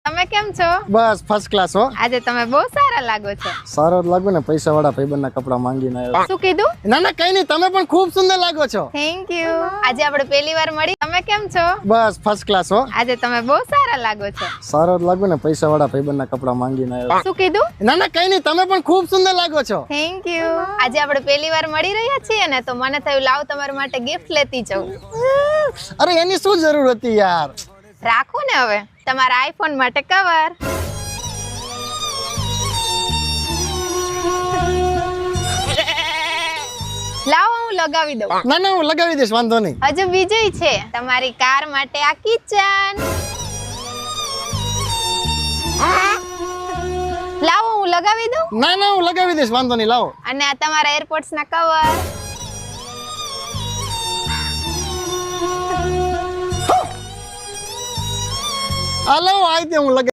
તમે કેમ છો? બસ ફર્સ્ટ ક્લાસ હો. આજે તમે બહુ સારા લાગો છો. સારો જ લાગુ ને, પૈસા વાળા ભાઈબંધના કપડા માંગીને આવ્યો. શું કીધું? ના ના કઈ નહીં, તમે પણ ખૂબ સુંદર લાગો છો. Thank you. આજે આપણે પહેલી વાર મળી. તમે કેમ છો? બસ ફર્સ્ટ ક્લાસ હો. આજે તમે બહુ સારા લાગો છો. સારો જ લાગુ ને, પૈસા વાળા ભાઈબંધના કપડા માંગીને આવ્યો. શું કીધું? ના ના કઈ નહીં, તમે પણ ખૂબ સુંદર લાગો છો. Thank you. આજે આપણે પહેલી વાર મળી રહ્યા છીએ ને, તો મને થયું લાવ તમારા માટે ગિફ્ટ લેતી જાઉં. અરે એની શું જરૂર હતી યાર. રાખો ને હવે તમારા આઈફોન માટે કવર. લાવો હું લગાવી દઉં. ના ના હું લગાવી દઈશ, વાંધો નહીં. હજુ બીજું છે, તમારી કાર માટે આ કિચન. લાવો હું લગાવી દઉં. ના ના હું લગાવી દઈશ, વાંધો નહીં, લાવો. અને આ તમારા એરપોર્ટ્સ ના કવર. આ લાવો, આ રીતે હું લગાવી